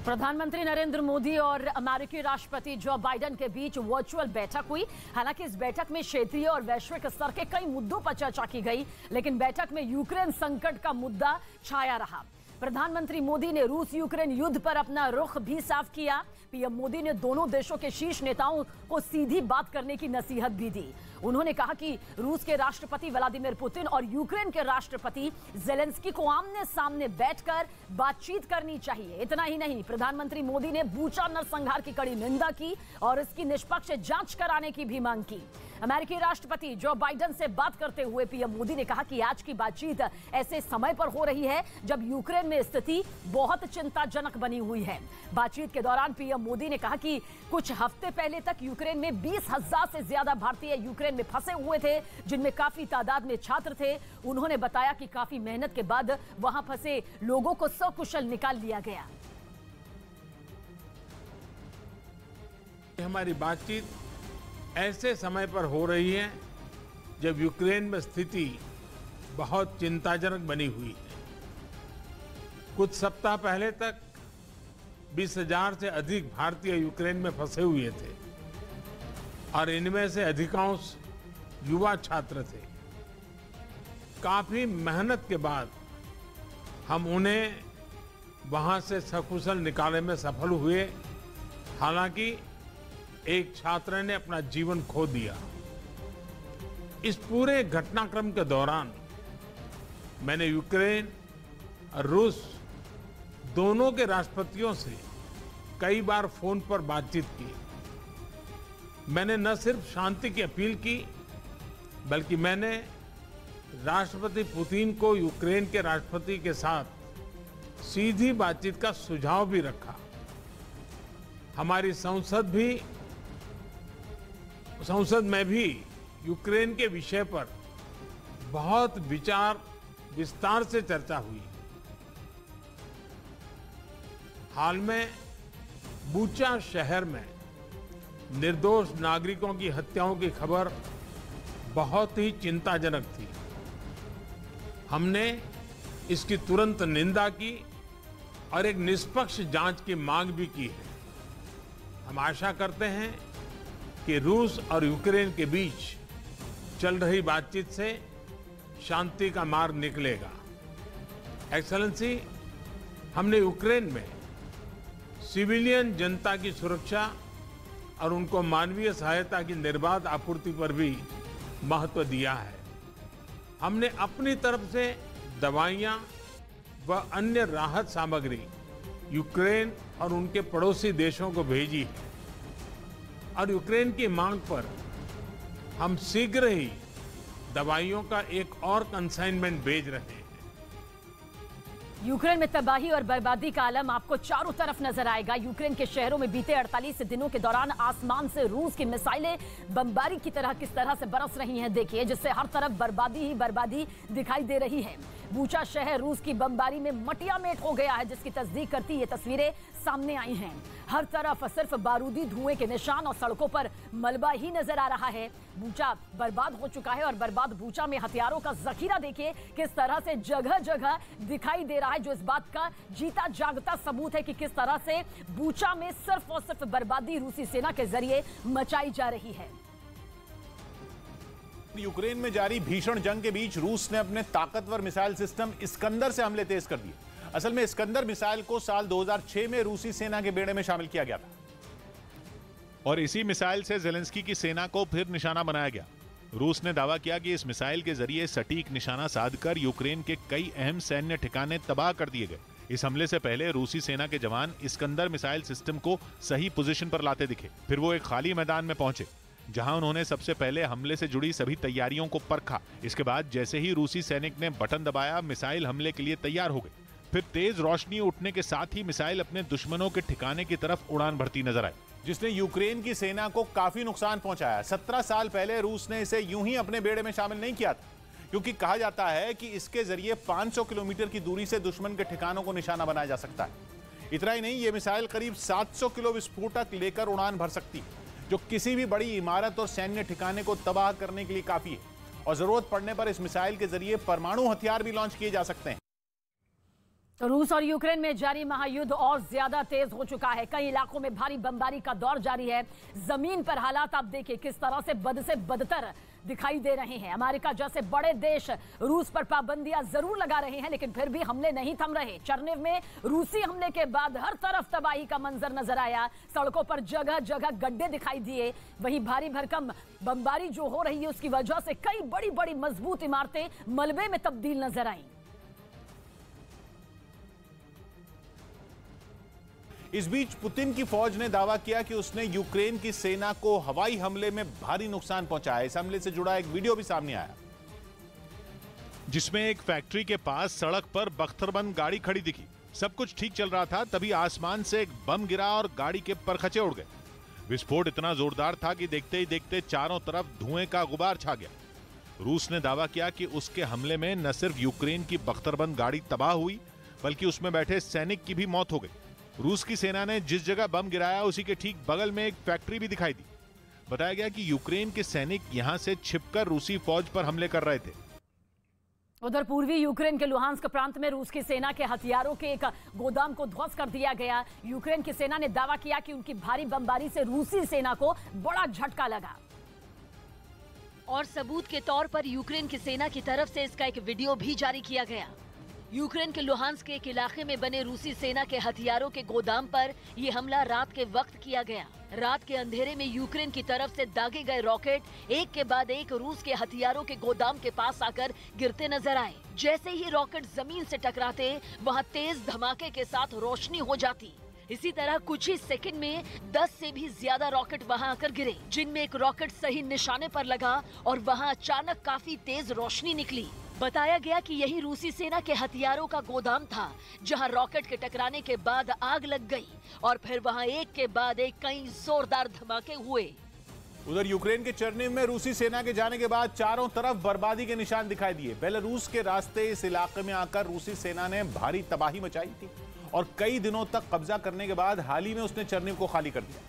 प्रधानमंत्री नरेंद्र मोदी और अमेरिकी राष्ट्रपति जो बाइडेन के बीच वर्चुअल बैठक हुई। हालांकि इस बैठक में क्षेत्रीय और वैश्विक स्तर के कई मुद्दों पर चर्चा की गई, लेकिन बैठक में यूक्रेन संकट का मुद्दा छाया रहा। प्रधानमंत्री मोदी ने रूस यूक्रेन युद्ध पर अपना रुख भी साफ किया। पीएम मोदी ने दोनों देशों के शीर्ष नेताओं को सीधी बात करने की नसीहत भी दी। उन्होंने कहा कि रूस के राष्ट्रपति व्लादिमीर पुतिन और यूक्रेन के राष्ट्रपति जेलेंस्की को आमने सामने बैठकर बातचीत करनी चाहिए। इतना ही नहीं, प्रधानमंत्री मोदी ने बूचा नरसंहार की कड़ी निंदा की और इसकी निष्पक्ष जांच कराने की भी मांग की। अमेरिकी राष्ट्रपति जो बाइडेन से बात करते हुए पीएम मोदी ने कहा कि आज की बातचीत ऐसे समय पर हो रही है जब यूक्रेन में स्थिति बहुत चिंताजनक बनी हुई है। बातचीत के दौरान पीएम मोदी ने कहा कि कुछ हफ्ते पहले तक यूक्रेन में 20,000 से ज्यादा भारतीय यूक्रेन में फंसे हुए थे, जिनमें काफी तादाद में छात्र थे। उन्होंने बताया कि काफी मेहनत के बाद वहां फंसे लोगों को सकुशल निकाल लिया गया। हमारी बातचीत ऐसे समय पर हो रही है जब यूक्रेन में स्थिति बहुत चिंताजनक बनी हुई है। कुछ सप्ताह पहले तक 20,000 से अधिक भारतीय यूक्रेन में फंसे हुए थे और इनमें से अधिकांश युवा छात्र थे। काफी मेहनत के बाद हम उन्हें वहां से सकुशल निकालने में सफल हुए। हालांकि एक छात्र ने अपना जीवन खो दिया। इस पूरे घटनाक्रम के दौरान मैंने यूक्रेन और रूस दोनों के राष्ट्रपतियों से कई बार फोन पर बातचीत की। मैंने न सिर्फ शांति की अपील की, बल्कि मैंने राष्ट्रपति पुतिन को यूक्रेन के राष्ट्रपति के साथ सीधी बातचीत का सुझाव भी रखा। हमारी संसद में भी यूक्रेन के विषय पर बहुत विस्तार से चर्चा हुई। हाल में बूचा शहर में निर्दोष नागरिकों की हत्याओं की खबर बहुत ही चिंताजनक थी। हमने इसकी तुरंत निंदा की और एक निष्पक्ष जांच की मांग भी की है। हम आशा करते हैं कि रूस और यूक्रेन के बीच चल रही बातचीत से शांति का मार्ग निकलेगा। एक्सेलेंसी, हमने यूक्रेन में सिविलियन जनता की सुरक्षा और उनको मानवीय सहायता की निर्बाध आपूर्ति पर भी महत्व दिया है। हमने अपनी तरफ से दवाइयां व अन्य राहत सामग्री यूक्रेन और उनके पड़ोसी देशों को भेजी है और यूक्रेन की मांग पर हम शीघ्र ही दवाइयों का एक और कंसाइनमेंट भेज रहे हैं। यूक्रेन में तबाही और बर्बादी का आलम आपको चारों तरफ नजर आएगा। यूक्रेन के शहरों में बीते 48 दिनों के दौरान आसमान से रूस की मिसाइलें बमबारी की तरह किस तरह से बरस रही हैं, देखिए, जिससे हर तरफ बर्बादी ही बर्बादी दिखाई दे रही है। बूचा शहर रूस की बमबारी में मटियामेट हो गया है, जिसकी तस्दीक करती ये तस्वीरें सामने आई हैं। हर तरफ सिर्फ बारूदी धुएं के निशान और सड़कों पर मलबा ही नजर आ रहा है। बूचा बर्बाद हो चुका है और बर्बाद बूचा में हथियारों का जखीरा देखिए किस तरह से जगह जगह दिखाई दे रहा है, जो इस बात का जीता जागता सबूत है कि किस तरह से बूचा में सिर्फ और सिर्फ बर्बादी रूसी सेना के जरिए मचाई जा रही है। यूक्रेन में जारी भीषण जंग के बीच रूस ने अपने ताकतवर मिसाइल सिस्टम इस्कंदर से हमले तेज कर दिए। असल में इस्कंदर मिसाइल को साल 2006 में रूसी सेना के बेड़े में शामिल किया गया था और इसी मिसाइल से जेलेंस्की की सेना को फिर निशाना बनाया गया। रूस ने दावा किया कि इस मिसाइल के जरिए सटीक निशाना साधकर यूक्रेन के कई अहम सैन्य ठिकाने तबाह कर दिए गए। इस हमले से पहले रूसी सेना के जवान इस्कंदर मिसाइल सिस्टम को सही पोजीशन पर लाते दिखे। फिर वो एक खाली मैदान में पहुंचे जहां उन्होंने सबसे पहले हमले से जुड़ी सभी तैयारियों को परखा। इसके बाद जैसे ही रूसी सैनिक ने बटन दबाया, मिसाइल हमले के लिए तैयार हो गई। फिर तेज रोशनी उठने के साथ ही मिसाइल अपने दुश्मनों के ठिकाने की तरफ उड़ान भरती नजर आई, जिसने यूक्रेन की सेना को काफी नुकसान पहुंचाया। 17 साल पहले रूस ने इसे यूं ही अपने बेड़े में शामिल नहीं किया था, क्योंकि कहा जाता है कि इसके जरिए 500 किलोमीटर की दूरी से दुश्मन के ठिकानों को निशाना बनाया जा सकता है। इतना ही नहीं, यह मिसाइल करीब 700 किलो विस्फोटक लेकर उड़ान भर सकती है, जो किसी भी बड़ी इमारत और सैन्य ठिकाने को तबाह करने के लिए काफी है। और जरूरत पड़ने पर इस मिसाइल के जरिए परमाणु हथियार भी लॉन्च किए जा सकते हैं। तो रूस और यूक्रेन में जारी महायुद्ध और ज्यादा तेज हो चुका है। कई इलाकों में भारी बमबारी का दौर जारी है। जमीन पर हालात आप देखिए किस तरह से बदतर दिखाई दे रहे हैं। अमेरिका जैसे बड़े देश रूस पर पाबंदियां जरूर लगा रहे हैं, लेकिन फिर भी हमले नहीं थम रहे। चर्निव में रूसी हमले के बाद हर तरफ तबाही का मंजर नजर आया। सड़कों पर जगह जगह गड्ढे दिखाई दिए। वहीं भारी भरकम बमबारी जो हो रही है उसकी वजह से कई बड़ी बड़ी मजबूत इमारतें मलबे में तब्दील नजर आई। इस बीच पुतिन की फौज ने दावा किया कि उसने यूक्रेन की सेना को हवाई हमले में भारी नुकसान पहुंचाया। इस हमले से जुड़ा एक वीडियो भी सामने आया, जिसमें एक फैक्ट्री के पास सड़क पर बख्तरबंद गाड़ी खड़ी दिखी। सब कुछ ठीक चल रहा था, तभी आसमान से एक बम गिरा और गाड़ी के परखचे उड़ गए। विस्फोट इतना जोरदार था कि देखते ही देखते चारों तरफ धुएं का गुबार छा गया। रूस ने दावा किया कि उसके हमले में न सिर्फ यूक्रेन की बख्तरबंद गाड़ी तबाह हुई, बल्कि उसमें बैठे सैनिक की भी मौत हो गई। रूस की सेना ने जिस जगह बम गिराया उसी के ठीक बगल में एक फैक्ट्री भी दिखाई दी। बताया गया कि यूक्रेन के सैनिक यहां से छिपकर रूसी फौज पर हमले कर रहे थे। उधर पूर्वी यूक्रेन के लुहांस्क प्रांत में रूस की सेना के हथियारों के एक गोदाम को ध्वस्त कर दिया गया। यूक्रेन की सेना ने दावा किया कि उनकी भारी बमबारी से रूसी सेना को बड़ा झटका लगा। और सबूत के तौर पर यूक्रेन की सेना की तरफ से इसका एक वीडियो भी जारी किया गया। यूक्रेन के लुहांस्क के एक इलाके में बने रूसी सेना के हथियारों के गोदाम पर यह हमला रात के वक्त किया गया। रात के अंधेरे में यूक्रेन की तरफ से दागे गए रॉकेट एक के बाद एक रूस के हथियारों के गोदाम के पास आकर गिरते नजर आए। जैसे ही रॉकेट जमीन से टकराते वहां तेज धमाके के साथ रोशनी हो जाती। इसी तरह कुछ ही सेकंड में 10 से भी ज्यादा रॉकेट वहां आकर गिरे, जिनमें एक रॉकेट सही निशाने पर लगा और वहां अचानक काफी तेज रोशनी निकली। बताया गया कि यही रूसी सेना के हथियारों का गोदाम था, जहां रॉकेट के टकराने के बाद आग लग गई और फिर वहां एक के बाद एक कई जोरदार धमाके हुए। उधर यूक्रेन के चर्निव में रूसी सेना के जाने के बाद चारों तरफ बर्बादी के निशान दिखाई दिए। बेलारूस के रास्ते इस इलाके में आकर रूसी सेना ने भारी तबाही मचाई थी और कई दिनों तक कब्जा करने के बाद हाल ही में उसने चर्निव को खाली कर दिया।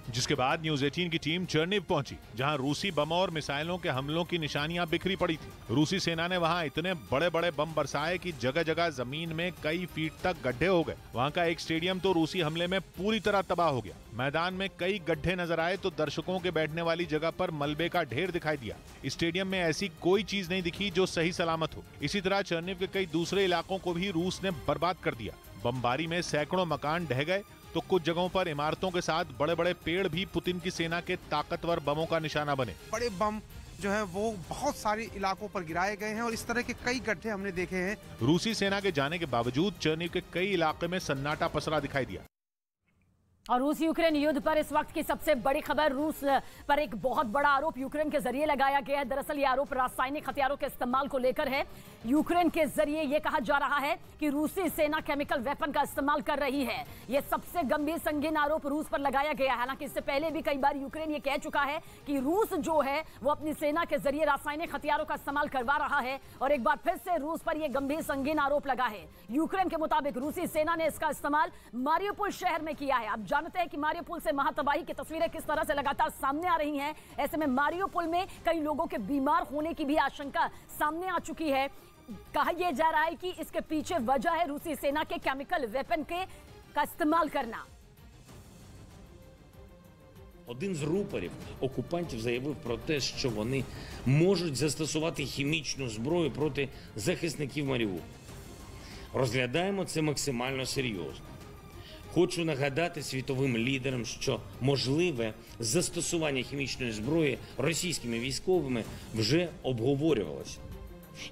जिसके बाद न्यूज 18 की टीम चर्निव पहुंची, जहां रूसी बमों और मिसाइलों के हमलों की निशानियां बिखरी पड़ी थी। रूसी सेना ने वहां इतने बड़े बड़े बम बरसाए कि जगह जगह जमीन में कई फीट तक गड्ढे हो गए। वहां का एक स्टेडियम तो रूसी हमले में पूरी तरह तबाह हो गया। मैदान में कई गड्ढे नजर आए तो दर्शकों के बैठने वाली जगह पर मलबे का ढेर दिखाई दिया। स्टेडियम में ऐसी कोई चीज नहीं दिखी जो सही सलामत हो। इसी तरह चर्निव के कई दूसरे इलाकों को भी रूस ने बर्बाद कर दिया। बमबारी में सैकड़ों मकान ढह गए तो कुछ जगहों पर इमारतों के साथ बड़े बड़े पेड़ भी पुतिन की सेना के ताकतवर बमों का निशाना बने। बड़े बम जो है वो बहुत सारे इलाकों पर गिराए गए हैं और इस तरह के कई गड्ढे हमने देखे हैं। रूसी सेना के जाने के बावजूद चर्निव के कई इलाके में सन्नाटा पसरा दिखाई दिया। और रूस यूक्रेन युद्ध पर इस वक्त की सबसे बड़ी खबर, रूस पर एक बहुत बड़ा आरोप यूक्रेन के जरिए लगाया गया है। दरअसल ये आरोप रासायनिक हथियारों के इस्तेमाल को लेकर है। यूक्रेन के जरिए ये कहा जा रहा है कि रूसी सेना केमिकल वेपन का इस्तेमाल कर रही है। ये सबसे गंभीर संगीन आरोप रूस पर लगाया गया है। हालांकि इससे पहले भी कई बार यूक्रेन ये कह चुका है कि रूस जो है वो अपनी सेना के जरिए रासायनिक हथियारों का इस्तेमाल करवा रहा है और एक बार फिर से रूस पर यह गंभीर संगीन आरोप लगा है। यूक्रेन के मुताबिक रूसी सेना ने इसका इस्तेमाल मारियोपोल शहर में किया है। आप जानते हैं कि मारियोपोल से महातबाही की तस्वीरें किस तरह से लगातार सामने आ रही हैं। ऐसे में मारियोपोल में कई लोगों के बीमार होने की भी आशंका सामने आ चुकी है। कहा यह जा रहा है कि इसके पीछे वजह है रूसी सेना के केमिकल वेपन का इस्तेमाल करना। Один з рупорів окупантів заявив про те, що вони можуть застосувати хімічну зброю проти захисників Маріуполя. Розглядаємо це максимально серйозно. Хочу нагадати світовим лідерам, що можливе застосування хімічної зброї російськими військовими вже обговорювалося.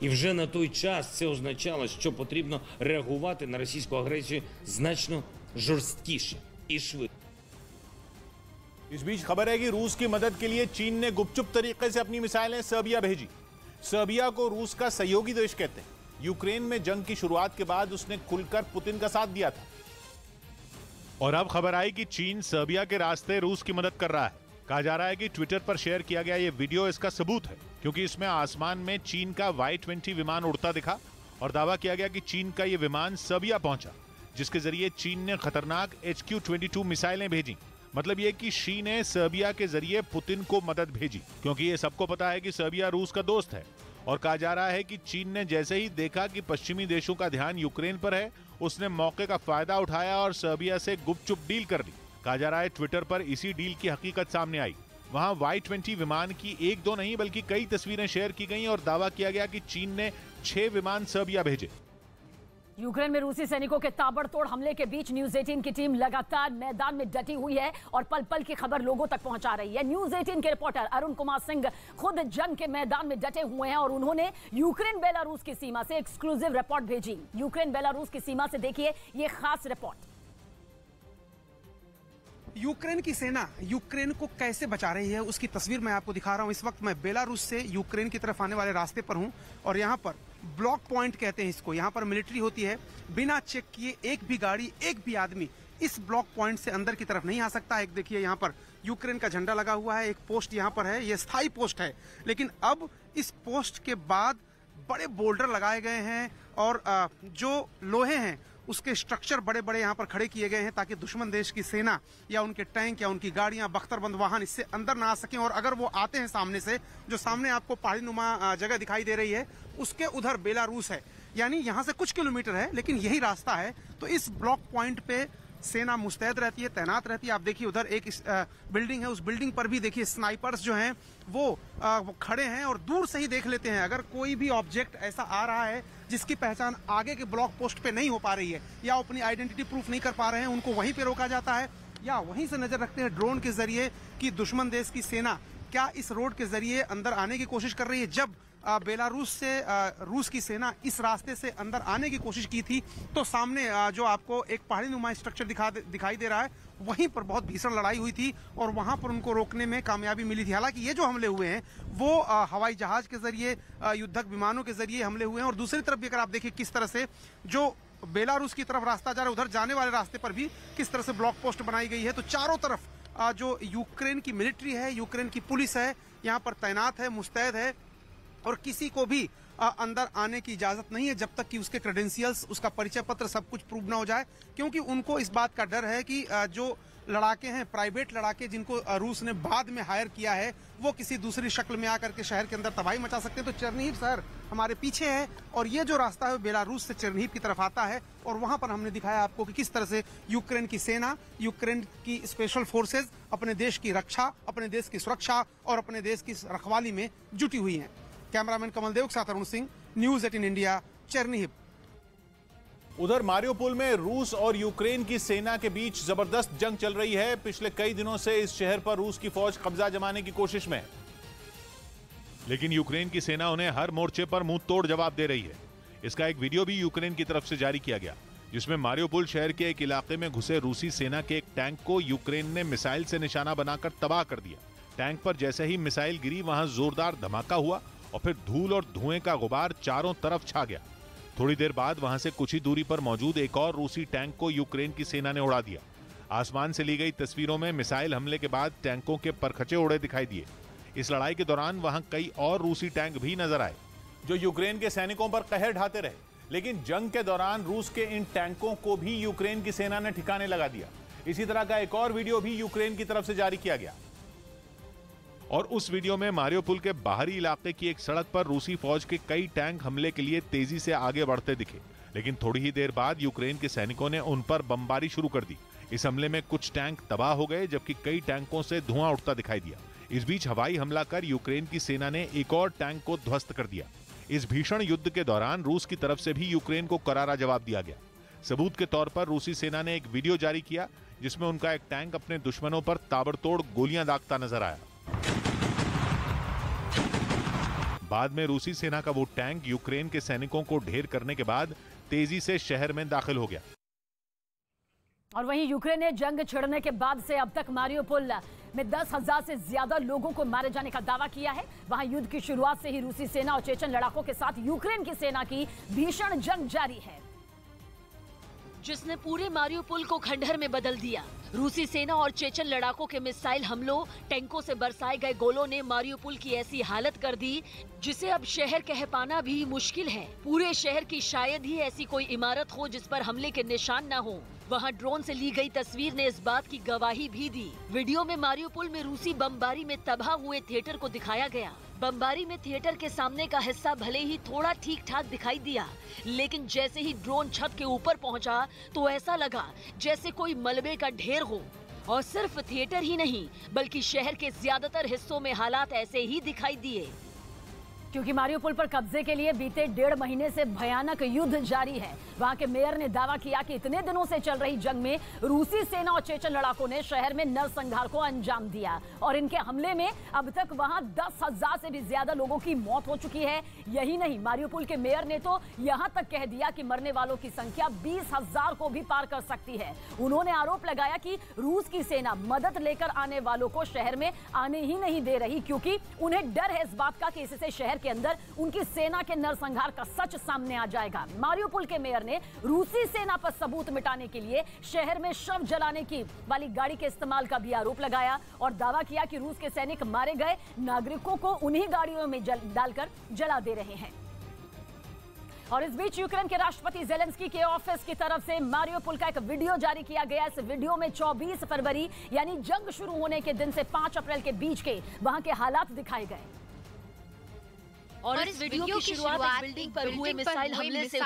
І вже на той час це означало, що потрібно реагувати на російську агресію значно жорсткіше і швидше. इस बीच खबर है कि रूस की मदद के लिए चीन ने गुपचुप तरीके से अपनी मिसाइलें सर्बिया भेजी। सर्बिया को रूस का सहयोगी देश कहते हैं। यूक्रेन में जंग की शुरुआत के बाद उसने खुलकर पुतिन का साथ दिया था। और अब खबर आई कि चीन सर्बिया के रास्ते रूस की मदद कर रहा है। कहा जा रहा है कि ट्विटर पर शेयर किया गया ये वीडियो इसका सबूत है, क्योंकि इसमें आसमान में चीन का Y-20 विमान उड़ता दिखा और दावा किया गया कि चीन का ये विमान सर्बिया पहुंचा, जिसके जरिए चीन ने खतरनाक HQ-22 मिसाइलें भेजी। मतलब ये कि शी ने सर्बिया के जरिए पुतिन को मदद भेजी, क्योंकि ये सबको पता है कि सर्बिया रूस का दोस्त है और कहा जा रहा है कि चीन ने जैसे ही देखा कि पश्चिमी देशों का ध्यान यूक्रेन पर है, उसने मौके का फायदा उठाया और सर्बिया से गुपचुप डील कर ली। कहा जा रहा है ट्विटर पर इसी डील की हकीकत सामने आई। वहां Y-20 विमान की एक दो नहीं बल्कि कई तस्वीरें शेयर की गईं और दावा किया गया कि चीन ने 6 विमान सर्बिया भेजे। यूक्रेन में रूसी सैनिकों के ताबड़तोड़ हमले के बीच न्यूज 18 की टीम लगातार मैदान में डटी हुई है और पल पल की खबर लोगों तक पहुंचा रही है। न्यूज 18 के रिपोर्टर अरुण कुमार सिंह खुद जंग के मैदान में डटे हुए हैं और उन्होंने यूक्रेन बेलारूस की सीमा से एक्सक्लूसिव रिपोर्ट भेजी। यूक्रेन बेलारूस की सीमा से देखिए ये खास रिपोर्ट। यूक्रेन की सेना यूक्रेन को कैसे बचा रही है उसकी तस्वीर मैं आपको दिखा रहा हूं। इस वक्त मैं बेलारूस से यूक्रेन की तरफ आने वाले रास्ते पर हूं और यहां पर ब्लॉक पॉइंट कहते हैं इसको। यहां पर मिलिट्री होती है, बिना चेक किए एक भी गाड़ी एक भी आदमी इस ब्लॉक पॉइंट से अंदर की तरफ नहीं आ सकता। एक देखिए यहां पर यूक्रेन का झंडा लगा हुआ है, एक पोस्ट यहां पर है, ये स्थायी पोस्ट है। लेकिन अब इस पोस्ट के बाद बड़े बोल्डर लगाए गए हैं और जो लोहे हैं उसके स्ट्रक्चर बड़े बड़े यहाँ पर खड़े किए गए हैं ताकि दुश्मन देश की सेना या उनके टैंक या उनकी गाड़ियां, बख्तरबंद वाहन इससे अंदर ना आ सकें। और अगर वो आते हैं सामने से, जो सामने आपको पहाड़ी नुमा जगह दिखाई दे रही है उसके उधर बेलारूस है, यानी यहाँ से कुछ किलोमीटर है लेकिन यही रास्ता है। तो इस ब्लॉक पॉइंट पे सेना मुस्तैद रहती है, तैनात रहती है। आप देखिए उधर एक बिल्डिंग है, उस बिल्डिंग पर भी देखिए स्नाइपर्स जो हैं वो खड़े हैं और दूर से ही देख लेते हैं। अगर कोई भी ऑब्जेक्ट ऐसा आ रहा है जिसकी पहचान आगे के ब्लॉक पोस्ट पे नहीं हो पा रही है या अपनी आइडेंटिटी प्रूफ नहीं कर पा रहे हैं, उनको वहीं पे रोका जाता है या वहीं से नजर रखते हैं ड्रोन के जरिए कि दुश्मन देश की सेना क्या इस रोड के जरिए अंदर आने की कोशिश कर रही है। जब बेलारूस से रूस की सेना इस रास्ते से अंदर आने की कोशिश की थी तो सामने जो आपको एक पहाड़ी नुमा स्ट्रक्चर दिखाई दे रहा है, वहीं पर बहुत भीषण लड़ाई हुई थी और वहां पर उनको रोकने में कामयाबी मिली थी। हालांकि ये जो हमले हुए हैं वो हवाई जहाज के जरिए, युद्धक विमानों के जरिए हमले हुए हैं। और दूसरी तरफ भी अगर आप देखिए किस तरह से जो बेलारूस की तरफ रास्ता जा रहा है, उधर जाने वाले रास्ते पर भी किस तरह से ब्लॉक पोस्ट बनाई गई है। तो चारों तरफ जो यूक्रेन की मिलिट्री है, यूक्रेन की पुलिस है, यहाँ पर तैनात है, मुस्तैद है और किसी को भी अंदर आने की इजाजत नहीं है जब तक कि उसके क्रेडेंशियल्स, उसका परिचय पत्र सब कुछ प्रूव ना हो जाए। क्योंकि उनको इस बात का डर है कि जो लड़ाके हैं, प्राइवेट लड़ाके जिनको रूस ने बाद में हायर किया है, वो किसी दूसरी शक्ल में आकर के शहर के अंदर तबाही मचा सकते हैं। तो चेरनीहिव शहर हमारे पीछे है और ये जो रास्ता है बेलारूस से चेरनीहिव की तरफ आता है और वहां पर हमने दिखाया आपको कि किस तरह से यूक्रेन की सेना, यूक्रेन की स्पेशल फोर्सेज अपने देश की रक्षा, अपने देश की सुरक्षा और अपने देश की रखवाली में जुटी हुई है। कैमरामैन कमल देव के साथ अरुण सिंह, न्यूज 18 इंडिया, चेरनीहिव। उधर मारियोपोल में रूस और यूक्रेन की सेना के बीच जबरदस्त जंग चल रही है। पिछले कई दिनों से इस शहर पर रूस की फौज कब्जा जमाने की कोशिश में है, लेकिन यूक्रेन की सेना उन्हें हर मोर्चे पर मुंह तोड़ जवाब दे रही है। इसका एक वीडियो भी यूक्रेन की तरफ से जारी किया गया जिसमें मारियोपोल शहर के एक इलाके में घुसे रूसी सेना के एक टैंक को यूक्रेन ने मिसाइल से निशाना बनाकर तबाह कर दिया। टैंक पर जैसे ही मिसाइल गिरी वहां जोरदार धमाका हुआ और फिर धूल और धुएं का गुबार चारों तरफ छा गया। थोड़ी देर बाद वहां से कुछ ही दूरी पर मौजूद एक और रूसी टैंक को यूक्रेन की सेना ने उड़ा दिया। आसमान से ली गई तस्वीरों में मिसाइल हमले के बाद टैंकों के परखचे उड़े दिखाई दिए। इस लड़ाई के दौरान वहां कई और रूसी टैंक भी नजर आए जो यूक्रेन के सैनिकों पर कहर ढाते रहे। लेकिन जंग के दौरान रूस के इन टैंकों को भी यूक्रेन की सेना ने ठिकाने लगा दिया। इसी तरह का एक और वीडियो भी यूक्रेन की तरफ से जारी किया गया और उस वीडियो में मारियोपोल के बाहरी इलाके की एक सड़क पर रूसी फौज के कई टैंक हमले के लिए तेजी से आगे बढ़ते दिखे। लेकिन थोड़ी ही देर बाद यूक्रेन के सैनिकों ने उन पर बमबारी शुरू कर दी। इस हमले में कुछ टैंक तबाह हो गए जबकि कई टैंकों से धुआं उठता दिखाई दिया। इस बीच हवाई हमला कर यूक्रेन की सेना ने एक और टैंक को ध्वस्त कर दिया। इस भीषण युद्ध के दौरान रूस की तरफ से भी यूक्रेन को करारा जवाब दिया गया। सबूत के तौर पर रूसी सेना ने एक वीडियो जारी किया जिसमें उनका एक टैंक अपने दुश्मनों पर ताबड़तोड़ गोलियां दागता नजर आया। बाद में रूसी सेना का वो टैंक यूक्रेन के सैनिकों को ढेर करने के बाद तेजी से शहर में दाखिल हो गया। और वहीं यूक्रेन ने जंग छिड़ने के बाद से अब तक मारियोपोल में 10,000 से ज्यादा लोगों को मारे जाने का दावा किया है। वहां युद्ध की शुरुआत से ही रूसी सेना और चेचन लड़ाकों के साथ यूक्रेन की सेना की भीषण जंग जारी है जिसने पूरे मारियोपोल को खंडहर में बदल दिया। रूसी सेना और चेचन लड़ाकों के मिसाइल हमलों, टैंकों से बरसाए गए गोलों ने मारियोपोल की ऐसी हालत कर दी जिसे अब शहर कह पाना भी मुश्किल है। पूरे शहर की शायद ही ऐसी कोई इमारत हो जिस पर हमले के निशान न हो। वहां ड्रोन से ली गई तस्वीर ने इस बात की गवाही भी दी। वीडियो में मारियोपोल में रूसी बमबारी में तबाह हुए थिएटर को दिखाया गया बमबारी में थिएटर के सामने का हिस्सा भले ही थोड़ा ठीक ठाक दिखाई दिया, लेकिन जैसे ही ड्रोन छत के ऊपर पहुंचा तो ऐसा लगा जैसे कोई मलबे का ढेर हो। और सिर्फ थिएटर ही नहीं बल्कि शहर के ज्यादातर हिस्सों में हालात ऐसे ही दिखाई दिए। क्योंकि मारियोपोल पर कब्जे के लिए बीते 1.5 महीने से भयानक युद्ध जारी है। वहां के मेयर ने दावा किया कि इतने दिनों से चल रही जंग में रूसी सेना और चेचन लड़ाकों ने शहर में नरसंहार को अंजाम दिया और इनके हमले में अब तक वहां 10,000 से भी ज्यादा लोगों की मौत हो चुकी है। यही नहीं, मारियोपोल के मेयर ने तो यहां तक कह दिया कि मरने वालों की संख्या 20,000 को भी पार कर सकती है। उन्होंने आरोप लगाया कि रूस की सेना मदद लेकर आने वालों को शहर में आने ही नहीं दे रही, क्योंकि उन्हें डर है इस बात का कि इससे शहर के अंदर उनकी सेना के नरसंहार का सच सामने आ जाएगा। मारियोपोल के मेयर ने रूसी सेना पर सबूत मिटाने के लिए शहर में शव जलाने की वाली गाड़ी के इस्तेमाल का भी आरोप लगाया और दावा किया कि रूस के सैनिक मारे गए नागरिकों को उन्हीं गाड़ियों में डालकर जला दे रहे हैं। और इस बीच यूक्रेन के राष्ट्रपति जेलेंस्की के ऑफिस की तरफ से मारियोपोल का एक वीडियो जारी किया गया। इस वीडियो में 24 फरवरी यानी जंग शुरू होने के दिन से 5 अप्रैल के बीच के वहां के हालात दिखाए गए। और इस वीडियो की शुरुआत बिल्डिंग पर हुए मिसाइल हमले से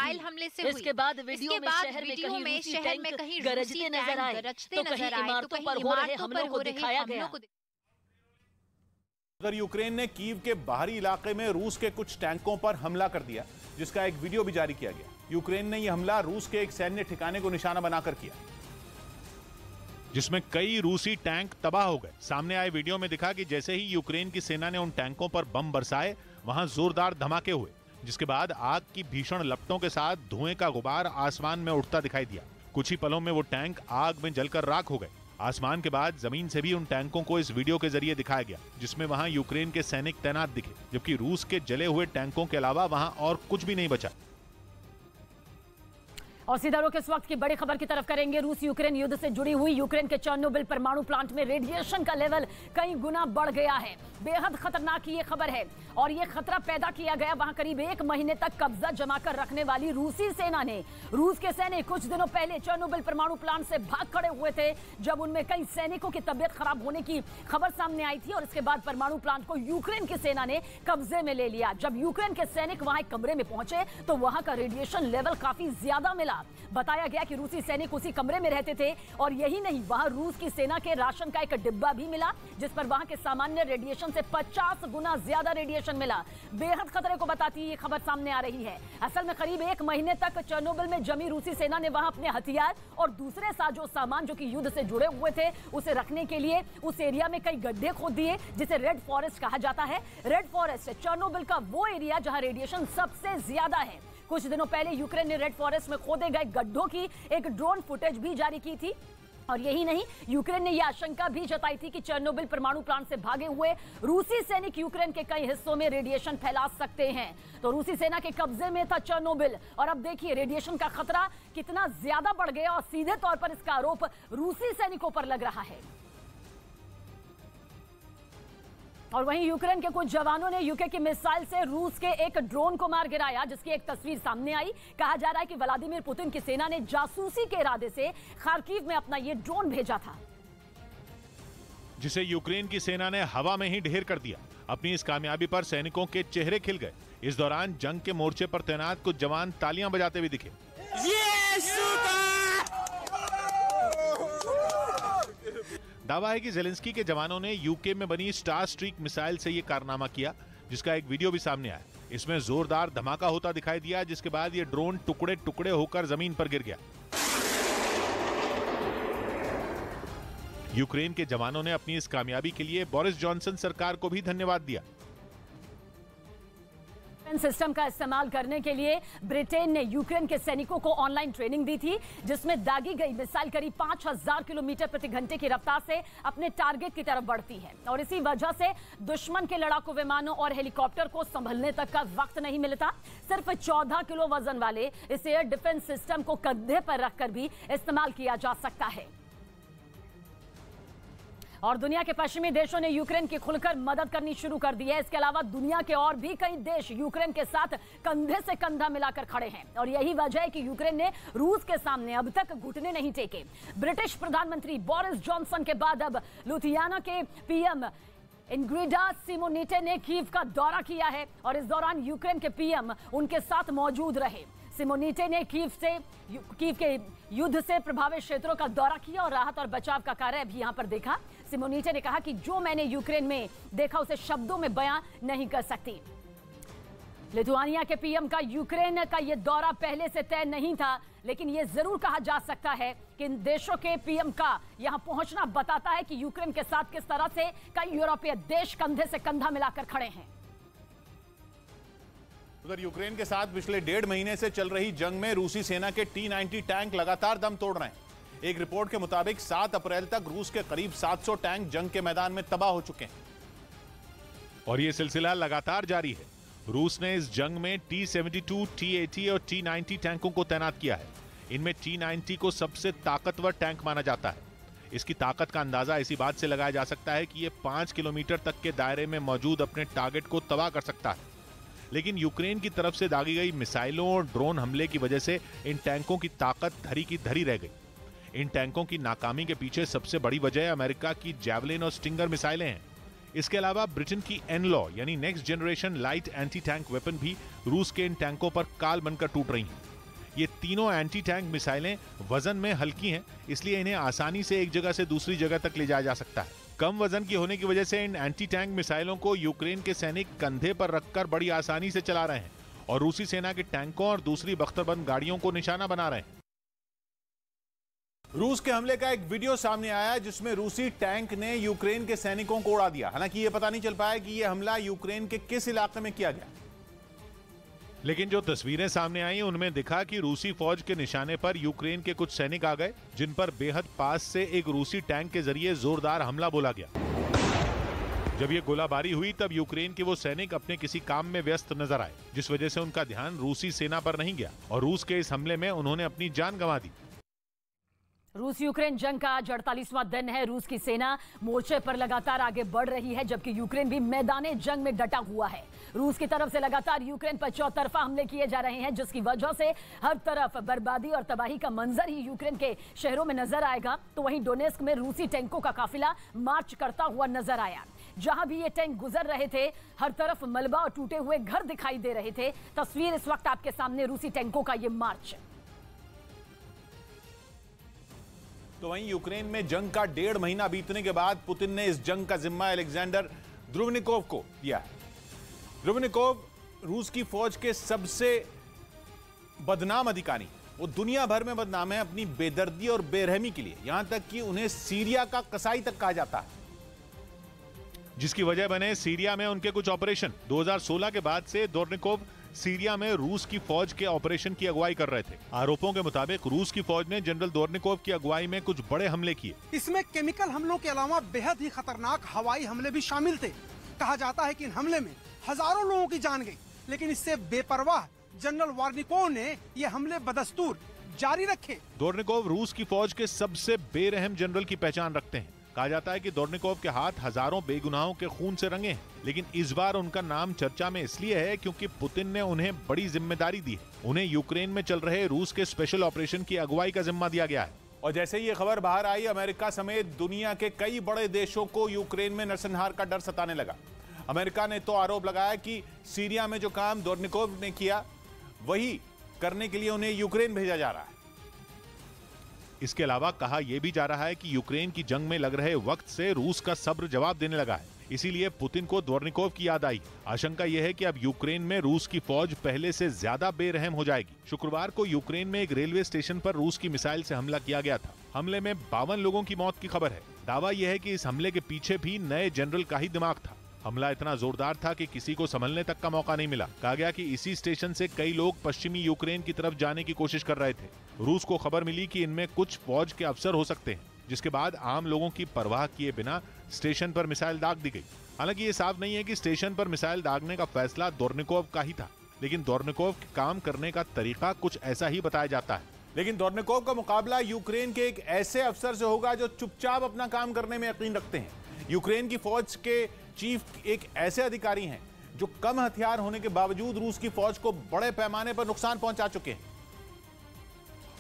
हुई। इसके बाद वीडियो में शहर में कहीं गरजते नजर आए तो कहीं इमारतों पर हो रहे हमलों को दिखाया गया। अगर यूक्रेन ने कीव के बाहरी इलाके में रूस के कुछ टैंकों पर हमला कर दिया, जिसका एक वीडियो भी जारी किया गया। यूक्रेन ने यह हमला रूस के एक सैन्य ठिकाने को निशाना बनाकर किया, जिसमें कई रूसी टैंक तबाह हो गए। सामने आए वीडियो में दिखा कि जैसे ही यूक्रेन की सेना ने उन टैंकों पर बम बरसाए, वहां जोरदार धमाके हुए, जिसके बाद आग की भीषण लपटों के साथ धुएं का गुबार आसमान में उठता दिखाई दिया। कुछ ही पलों में वो टैंक आग में जलकर राख हो गए। आसमान के बाद जमीन से भी उन टैंकों को इस वीडियो के जरिए दिखाया गया, जिसमें वहां यूक्रेन के सैनिक तैनात दिखे, जबकि रूस के जले हुए टैंकों के अलावा वहां और कुछ भी नहीं बचा। और सीधा रुख इस वक्त की बड़ी खबर की तरफ करेंगे। रूस यूक्रेन युद्ध से जुड़ी हुई यूक्रेन के चेर्नोबिल परमाणु प्लांट में रेडिएशन का लेवल कई गुना बढ़ गया है। बेहद खतरनाक ये खबर है और ये खतरा पैदा किया गया वहां करीब 1 महीने तक कब्जा जमा कर रखने वाली रूसी सेना ने। रूस के सैनिक कुछ दिनों पहले चेर्नोबिल परमाणु प्लांट से भाग खड़े हुए थे, जब उनमें कई सैनिकों की तबियत खराब होने की खबर सामने आई थी और इसके बाद परमाणु प्लांट को यूक्रेन की सेना ने कब्जे में ले लिया। जब यूक्रेन के सैनिक वहां एक कमरे में पहुंचे तो वहां का रेडिएशन लेवल काफी ज्यादा मिला। बताया गया कि रूसी सैनिक उसी कमरे में रहते थे और यही नहीं, वहां रूस की सेना के राशन का एक डिब्बा भी मिला, जिस पर वहां के सामान्य रेडिएशन से 50 गुना ज्यादा रेडिएशन मिला। बेहद खतरे को बताती ये खबर सामने आ रही है। असल में करीब 1 महीने तक चेर्नोबिल में जमी रूसी सेना ने वहां अपने हथियार और दूसरे साजो सामान जो कि युद्ध से जुड़े हुए थे उसे रखने के लिए उस एरिया में कई गड्ढे खोद दिए, जिसे रेड फॉरेस्ट कहा जाता है। रेड फॉरेस्ट चेर्नोबिल का वो एरिया जहां रेडिएशन सबसे ज्यादा है। कुछ दिनों पहले यूक्रेन ने रेड फॉरेस्ट में खोदे गए गड्ढों की एक ड्रोन फुटेज भी जारी की थी। और यही नहीं, यूक्रेन ने यह आशंका भी जताई थी कि चेर्नोबिल परमाणु प्लांट से भागे हुए रूसी सैनिक यूक्रेन के कई हिस्सों में रेडिएशन फैला सकते हैं। तो रूसी सेना के कब्जे में था चेर्नोबिल और अब देखिए रेडिएशन का खतरा कितना ज्यादा बढ़ गया और सीधे तौर पर इसका आरोप रूसी सैनिकों पर लग रहा है। और वहीं यूक्रेन के कुछ जवानों ने यूके की मिसाइल से रूस के एक ड्रोन को मार गिराया, जिसकी एक तस्वीर सामने आई। कहा जा रहा है कि व्लादिमीर पुतिन की सेना ने जासूसी के इरादे से खार्किव में अपना ये ड्रोन भेजा था, जिसे यूक्रेन की सेना ने हवा में ही ढेर कर दिया। अपनी इस कामयाबी पर सैनिकों के चेहरे खिल गए। इस दौरान जंग के मोर्चे पर तैनात कुछ जवान तालियां बजाते हुए दिखे। दावा है कि जेलेंस्की के जवानों ने यूके में बनी स्टार स्ट्रीक मिसाइल से यह कारनामा किया, जिसका एक वीडियो भी सामने आया। इसमें जोरदार धमाका होता दिखाई दिया, जिसके बाद यह ड्रोन टुकड़े टुकड़े होकर जमीन पर गिर गया। यूक्रेन के जवानों ने अपनी इस कामयाबी के लिए बोरिस जॉनसन सरकार को भी धन्यवाद दिया। सिस्टम का इस्तेमाल करने के लिए ब्रिटेन ने यूक्रेन के सैनिकों को ऑनलाइन ट्रेनिंग दी थी, जिसमें दागी गई मिसाइल करीब 5000 किलोमीटर प्रति घंटे की रफ्तार से अपने टारगेट की तरफ बढ़ती है और इसी वजह से दुश्मन के लड़ाकू विमानों और हेलीकॉप्टर को संभलने तक का वक्त नहीं मिलता। सिर्फ 14 किलो वजन वाले इस एयर डिफेंस सिस्टम को कंधे पर रखकर भी इस्तेमाल किया जा सकता है। और दुनिया के पश्चिमी देशों ने यूक्रेन की खुलकर मदद करनी शुरू कर दी है। इसके अलावा दुनिया के और भी कई देश यूक्रेन के साथ कंधे से कंधा मिलाकर खड़े हैं और यही वजह है कि यूक्रेन ने रूस के सामने अब तक घुटने नहीं टेके। ब्रिटिश प्रधानमंत्री बोरिस जॉनसन के बाद अब लुथियाना के पीएम इंग्रिडा सिमोनिटे ने कीव का दौरा किया है और इस दौरान यूक्रेन के पीएम उनके साथ मौजूद रहे। सिमोनिटे ने कीव के युद्ध से प्रभावित क्षेत्रों का दौरा किया और राहत और बचाव का कार्य भी यहां पर देखा। सिमोनिटे ने कहा कि जो मैंने यूक्रेन में देखा उसे शब्दों में बयां नहीं कर सकती। लिथुआनिया के पीएम का यूक्रेन का यह दौरा पहले से तय नहीं था, लेकिन यह जरूर कहा जा सकता है कि इन देशों के पीएम का यहां पहुंचना बताता है कि यूक्रेन के साथ किस तरह से कई यूरोपीय देश कंधे से कंधा मिलाकर खड़े हैं। उधर यूक्रेन के साथ पिछले 1.5 महीने से चल रही जंग में रूसी सेना के T-90 टैंक लगातार दम तोड़ रहे हैं। एक रिपोर्ट के मुताबिक 7 अप्रैल तक रूस के करीब 700 टैंक जंग के मैदान में तबाह हो चुके हैं और यह सिलसिला लगातार जारी है। रूस ने इस जंग में T-72, T-80 और T-90 टैंकों को तैनात किया है। इनमें T-90 को सबसे ताकतवर टैंक माना जाता है। इसकी ताकत का अंदाजा इसी बात से लगाया जा सकता है कि यह 5 किलोमीटर तक के दायरे में मौजूद अपने टारगेट को तबाह कर सकता है। लेकिन यूक्रेन की तरफ से दागी गई मिसाइलों और ड्रोन हमले की वजह से इन टैंकों की ताकत धरी की धरी रह गई। इन टैंकों की नाकामी के पीछे सबसे बड़ी वजह अमेरिका की जैवलिन और स्टिंगर मिसाइलें हैं। इसके अलावा ब्रिटेन की एनलॉ यानी next generation light anti tank weapon भी रूस के इन टैंकों पर काल बनकर टूट रही हैं। ये तीनों एंटी टैंक मिसाइलें वजन में हल्की हैं, इसलिए इन्हें आसानी से एक जगह से दूसरी जगह तक ले जाया जा सकता है। कम वजन की होने की वजह से इन एंटी टैंक मिसाइलों को यूक्रेन के सैनिक कंधे पर रखकर बड़ी आसानी से चला रहे हैं और रूसी सेना के टैंकों और दूसरी बख्तरबंद गाड़ियों को निशाना बना रहे हैं। रूस के हमले का एक वीडियो सामने आया जिसमें रूसी टैंक ने यूक्रेन के सैनिकों को उड़ा दिया। हालांकि यह पता नहीं चल पाया कि यह हमला यूक्रेन के किस इलाके में किया गया, लेकिन जो तस्वीरें सामने आई उनमें दिखा कि रूसी फौज के निशाने पर यूक्रेन के कुछ सैनिक आ गए, जिन पर बेहद पास से एक रूसी टैंक के जरिए जोरदार हमला बोला गया। जब ये गोलाबारी हुई तब यूक्रेन के वो सैनिक अपने किसी काम में व्यस्त नजर आए, जिस वजह से उनका ध्यान रूसी सेना पर नहीं गया और रूस के इस हमले में उन्होंने अपनी जान गंवा दी। रूस यूक्रेन जंग का आज 48वां दिन है। रूस की सेना मोर्चे पर लगातार आगे बढ़ रही है, जबकि यूक्रेन भी मैदाने जंग में डटा हुआ है। रूस की तरफ से लगातार यूक्रेन पर चौतरफा हमले किए जा रहे हैं, जिसकी वजह से हर तरफ बर्बादी और तबाही का मंजर ही यूक्रेन के शहरों में नजर आएगा। तो वहीं डोनेस्क में रूसी टैंकों का काफिला मार्च करता हुआ नजर आया। जहां भी ये टैंक गुजर रहे थे, हर तरफ मलबा और टूटे हुए घर दिखाई दे रहे थे। तस्वीर इस वक्त आपके सामने रूसी टैंकों का ये मार्च। तो वहीं यूक्रेन में जंग का 1.5 महीना बीतने के बाद पुतिन ने इस जंग का जिम्मा अलेक्जेंडर द्रुवनिकोव को दिया है। द्रुवनिकोव रूस की फौज के सबसे बदनाम अधिकारी, वो दुनिया भर में बदनाम है अपनी बेदर्दी और बेरहमी के लिए, यहां तक कि उन्हें सीरिया का कसाई तक कहा जाता है, जिसकी वजह बने सीरिया में उनके कुछ ऑपरेशन। 2016 के बाद से द्रुवनिकोव सीरिया में रूस की फौज के ऑपरेशन की अगुवाई कर रहे थे। आरोपों के मुताबिक रूस की फौज ने जनरल द्रुवनिकोव की अगुवाई में कुछ बड़े हमले किए। इसमें केमिकल हमलों के अलावा बेहद ही खतरनाक हवाई हमले भी शामिल थे। कहा जाता है कि इन हमले में हजारों लोगों की जान गई, लेकिन इससे बेपरवाह जनरल वार्निकोव ने ये हमले बदस्तूर जारी रखे। द्रुवनिकोव रूस की फौज के सबसे बेरहम जनरल की पहचान रखते हैं। कहा जाता है कि द्रुवनिकोव के हाथ हजारों बेगुनाहों के खून से रंगे हैं, लेकिन इस बार उनका नाम चर्चा में इसलिए है क्योंकि पुतिन ने उन्हें बड़ी जिम्मेदारी दी है। उन्हें यूक्रेन में चल रहे रूस के स्पेशल ऑपरेशन की अगुवाई का जिम्मा दिया गया है। और जैसे ही ये खबर बाहर आई, अमेरिका समेत दुनिया के कई बड़े देशों को यूक्रेन में नरसंहार का डर सताने लगा। अमेरिका ने तो आरोप लगाया कि सीरिया में जो काम द्रुवनिकोव ने किया वही करने के लिए उन्हें यूक्रेन भेजा जा रहा है। इसके अलावा कहा यह भी जा रहा है कि यूक्रेन की जंग में लग रहे वक्त से रूस का सब्र जवाब देने लगा है, इसीलिए पुतिन को द्रुवनिकोव की याद आई। आशंका यह है कि अब यूक्रेन में रूस की फौज पहले से ज्यादा बेरहम हो जाएगी। शुक्रवार को यूक्रेन में एक रेलवे स्टेशन पर रूस की मिसाइल से हमला किया गया था। हमले में 52 लोगों की मौत की खबर है। दावा यह है कि इस हमले के पीछे भी नए जनरल का ही दिमाग था। हमला इतना जोरदार था कि किसी को संभलने तक का मौका नहीं मिला। कहा गया कि इसी स्टेशन से कई लोग पश्चिमी यूक्रेन की तरफ जाने की कोशिश कर रहे थे। रूस को खबर मिली कि इनमें कुछ फौज के अफसर हो सकते हैं, जिसके बाद आम लोगों की परवाह किए बिना स्टेशन पर मिसाइल दाग दी गई। हालांकि ये साफ नहीं है कि स्टेशन पर मिसाइल दागने का फैसला द्रुवनिकोव का ही था, लेकिन द्रुवनिकोव के काम करने का तरीका कुछ ऐसा ही बताया जाता है। लेकिन द्रुवनिकोव का मुकाबला यूक्रेन के एक ऐसे अफसर से होगा जो चुपचाप अपना काम करने में यकीन रखते हैं। यूक्रेन की फौज के चीफ एक ऐसे अधिकारी हैं जो कम हथियार होने के बावजूद रूस की फौज को बड़े पैमाने पर नुकसान पहुंचा चुके हैं।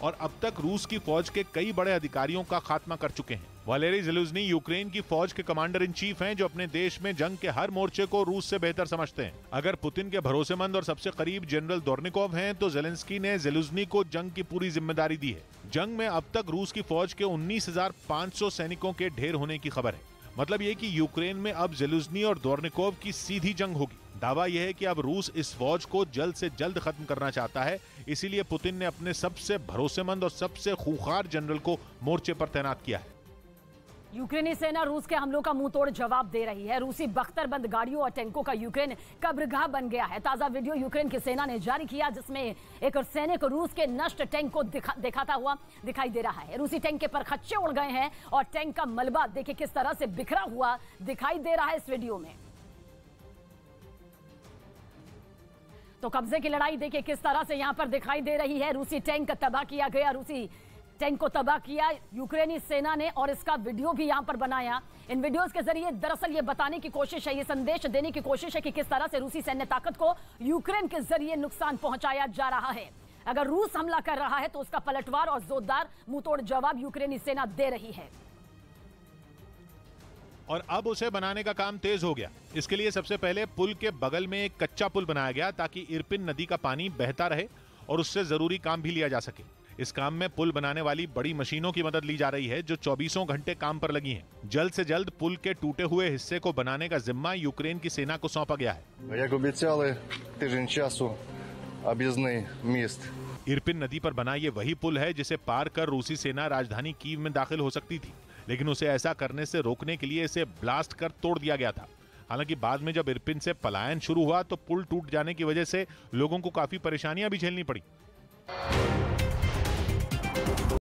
और अब तक रूस की फौज के कई बड़े अधिकारियों का खात्मा कर चुके हैं। वालेरी ज़ेलेज़नी यूक्रेन की फौज के कमांडर इन चीफ हैं, जो अपने देश में जंग के हर मोर्चे को रूस से बेहतर समझते हैं। अगर पुतिन के भरोसेमंद और सबसे करीब जनरल दोर्निकोव हैं, तो ज़ेलेंस्की ने ज़ेलेज़नी को जंग की पूरी जिम्मेदारी दी है। जंग में अब तक रूस की फौज के 19,500 सैनिकों के ढेर होने की खबर है। मतलब ये कि यूक्रेन में अब ज़ेलेज़नी और दोर्निकोव की सीधी जंग होगी। दावा यह है कि अब रूस इस फौज को जल्द से जल्द खत्म करना चाहता है, इसीलिए पुतिन ने अपने सबसे भरोसेमंद और सबसे खूंखार जनरल को मोर्चे पर तैनात किया है। यूक्रेनी सेना रूस के हमलों का मुंहतोड़ जवाब दे रही है। रूसी बख्तरबंद गाड़ियों और टैंकों का यूक्रेन कब्रगाह बन गया है। ताजा वीडियो यूक्रेन की सेना ने जारी किया, जिसमें एक सैनिक रूस के नष्ट टैंक को दिखाता हुआ दिखाई दे रहा है। रूसी टैंक के परखच्चे उड़ गए हैं और टैंक का मलबा देखिए किस तरह से बिखरा हुआ दिखाई दे रहा है इस वीडियो में। तो कब्जे की लड़ाई देखिए किस तरह से यहां पर दिखाई दे रही है। रूसी टैंक तबाह किया गया, रूसी टैंक को तबाह किया यूक्रेनी सेना ने और इसका वीडियो भी यहां पर बनाया। इन वीडियोस के जरिए दरअसल ये बताने की कोशिश है, ये संदेश देने की कोशिश है कि किस तरह से रूसी सैन्य ताकत को यूक्रेन के जरिए नुकसान पहुंचाया जा रहा है। अगर रूस हमला कर रहा है तो उसका पलटवार और जोरदार मुंहतोड़ जवाब यूक्रेनी सेना दे रही है। और अब उसे बनाने का काम तेज हो गया। इसके लिए सबसे पहले पुल के बगल में एक कच्चा पुल बनाया गया, ताकि इरपिन नदी का पानी बहता रहे और उससे जरूरी काम भी लिया जा सके। इस काम में पुल बनाने वाली बड़ी मशीनों की मदद ली जा रही है, जो 24 घंटे काम पर लगी हैं। जल्द से जल्द पुल के टूटे हुए हिस्से को बनाने का जिम्मा यूक्रेन की सेना को सौंपा गया है। इरपिन नदी पर बना ये वही पुल है जिसे पार कर रूसी सेना राजधानी कीव में दाखिल हो सकती थी, लेकिन उसे ऐसा करने से रोकने के लिए इसे ब्लास्ट कर तोड़ दिया गया था। हालांकि बाद में जब इरपिन से पलायन शुरू हुआ तो पुल टूट जाने की वजह से लोगों को काफी परेशानियां भी झेलनी पड़ी।